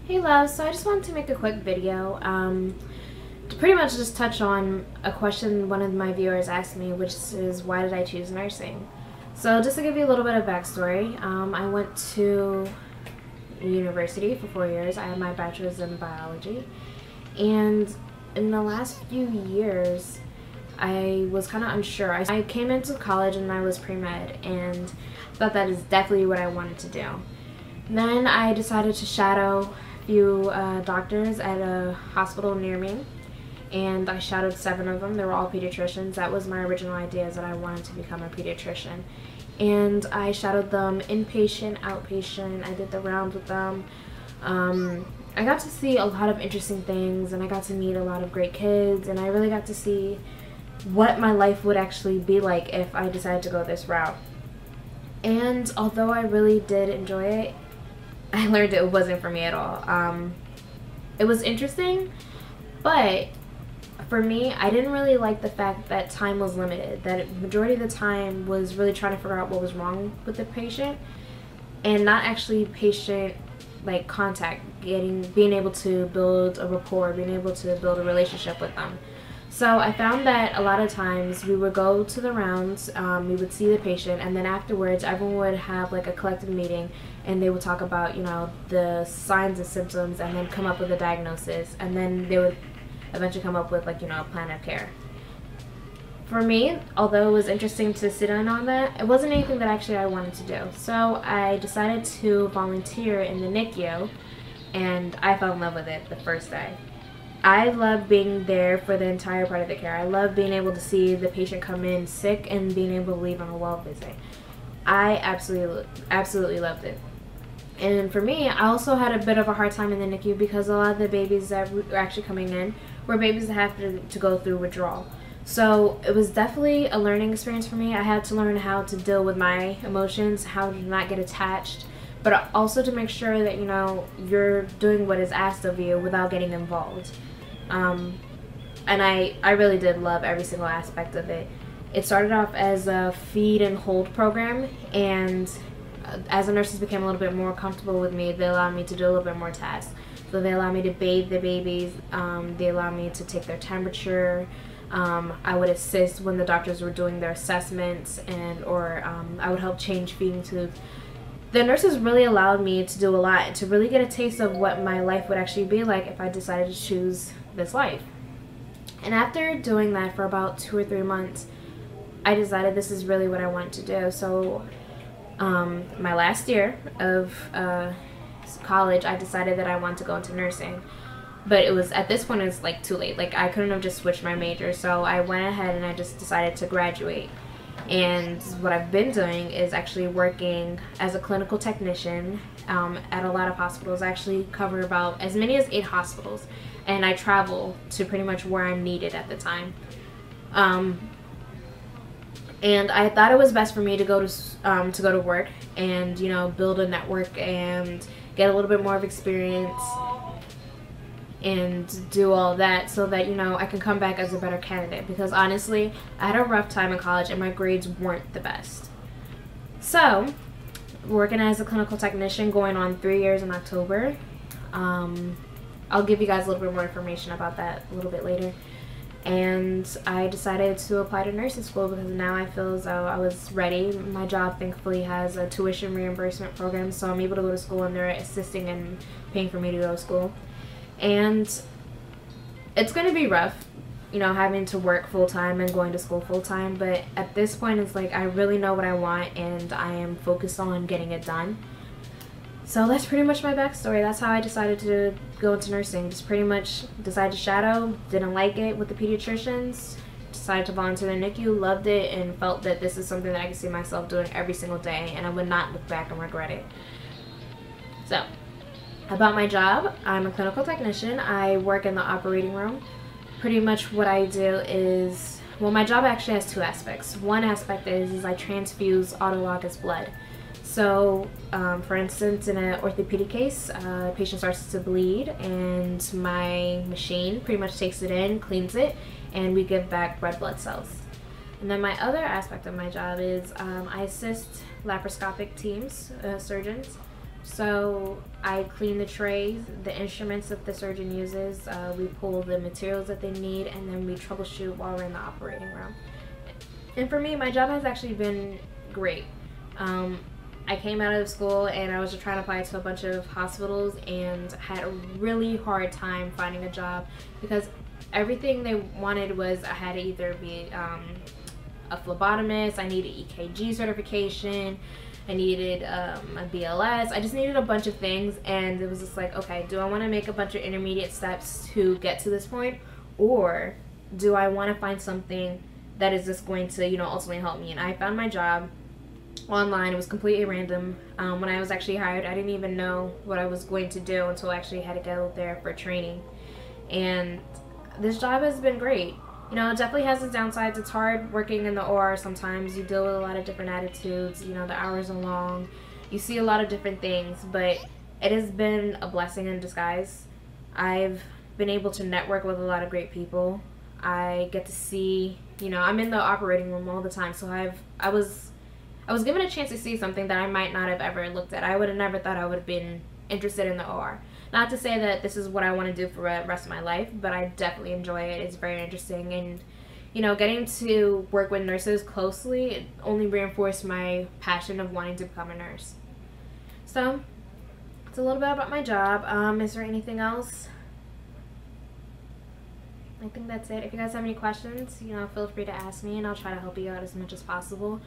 Hey love, so I just wanted to make a quick video to pretty much just touch on a question one of my viewers asked me, which is why did I choose nursing? So just to give you a little bit of backstory, I went to university for 4 years. I had my bachelor's in biology, and in the last few years I was kind of unsure. I came into college and I was pre-med and thought that is definitely what I wanted to do. Then I decided to shadow a few doctors at a hospital near me, and I shadowed 7 of them. They were all pediatricians. That was my original idea, is that I wanted to become a pediatrician. And I shadowed them inpatient, outpatient. I did the rounds with them. I got to see a lot of interesting things, and I got to meet a lot of great kids, and I really got to see what my life would actually be like if I decided to go this route. And although I really did enjoy it, I learned it wasn't for me at all. It was interesting, but for me, I didn't really like the fact that time was limited, that majority of the time was really trying to figure out what was wrong with the patient and not actually patient like contact, being able to build a rapport, being able to build a relationship with them. So I found that a lot of times we would go to the rounds, we would see the patient, and then afterwards everyone would have like a collective meeting and they would talk about, the signs and symptoms and then come up with a diagnosis, and then they would eventually come up with like, a plan of care. For me, although it was interesting to sit in on that, it wasn't anything that actually I wanted to do. So I decided to volunteer in the NICU, and I fell in love with it the first day. I love being there for the entire part of the care. I love being able to see the patient come in sick and being able to leave on a well visit. I absolutely loved it. And for me, I also had a bit of a hard time in the NICU because a lot of the babies that were actually coming in were babies that have to go through withdrawal. So it was definitely a learning experience for me. I had to learn how to deal with my emotions, how to not get attached, but also to make sure that, you're doing what is asked of you without getting involved. And I really did love every single aspect of it. It started off as a feed and hold program, and as the nurses became a little bit more comfortable with me, they allowed me to do a little bit more tasks. So they allowed me to bathe the babies, they allowed me to take their temperature, I would assist when the doctors were doing their assessments, or I would help change feeding tubes. The nurses really allowed me to do a lot, to really get a taste of what my life would actually be like if I decided to choose this life. And after doing that for about 2 or 3 months, I decided this is really what I wanted to do. So my last year of college, I decided that I wanted to go into nursing. But it was, at this point, it's like too late. Like, I couldn't have just switched my major. So I went ahead and I just decided to graduate. And what I've been doing is actually working as a clinical technician at a lot of hospitals. I actually cover about as many as 8 hospitals, and I travel to pretty much where I'm needed at the time. And I thought it was best for me to go to work and build a network and get a little bit more of experience and do all that, so that I can come back as a better candidate, because honestly I had a rough time in college and my grades weren't the best. So working as a clinical technician, going on 3 years in October. I'll give you guys a little bit more information about that a little bit later. And I decided to apply to nursing school because now I feel as though I was ready. My job thankfully has a tuition reimbursement program, so I'm able to go to school and they're assisting and paying for me to go to school. And it's going to be rough, having to work full-time and going to school full-time, but at this point it's like I really know what I want and I am focused on getting it done. So that's pretty much my backstory. That's how I decided to go into nursing. Just pretty much decided to shadow, didn't like it with the pediatricians, decided to volunteer in the NICU, loved it, and felt that this is something that I could see myself doing every single day and I would not look back and regret it. So about my job, I'm a clinical technician. I work in the operating room. Pretty much what I do is, well, my job actually has 2 aspects. One aspect is I transfuse autologous blood. So, for instance, in an orthopedic case, a patient starts to bleed and my machine pretty much takes it in, cleans it, and we give back red blood cells. And then my other aspect of my job is I assist laparoscopic teams, surgeons, So I clean the trays, the instruments that the surgeon uses, we pull the materials that they need, and then we troubleshoot while we're in the operating room. And for me, my job has actually been great. Um, I came out of school and I was just trying to apply to a bunch of hospitals and had a really hard time finding a job because everything they wanted was I had to either be a phlebotomist, I needed EKG certification, I needed a BLS. I just needed a bunch of things, and it was just like, okay, do I want to make a bunch of intermediate steps to get to this point, or do I want to find something that is just going to, ultimately help me? And I found my job online. It was completely random. When I was actually hired, I didn't even know what I was going to do until I actually had to go there for training. And this job has been great. It definitely has its downsides. It's hard working in the OR sometimes. You deal with a lot of different attitudes. The hours are long. You see a lot of different things, but it has been a blessing in disguise. I've been able to network with a lot of great people. I get to see, I'm in the operating room all the time, so I was given a chance to see something that I might not have ever looked at. I would have never thought I would have been interested in the OR. Not to say that this is what I want to do for the rest of my life, but I definitely enjoy it. It's very interesting, and getting to work with nurses closely, it only reinforced my passion of wanting to become a nurse. So it's a little bit about my job. Is there anything else? I think that's it. If you guys have any questions, feel free to ask me, and I'll try to help you out as much as possible.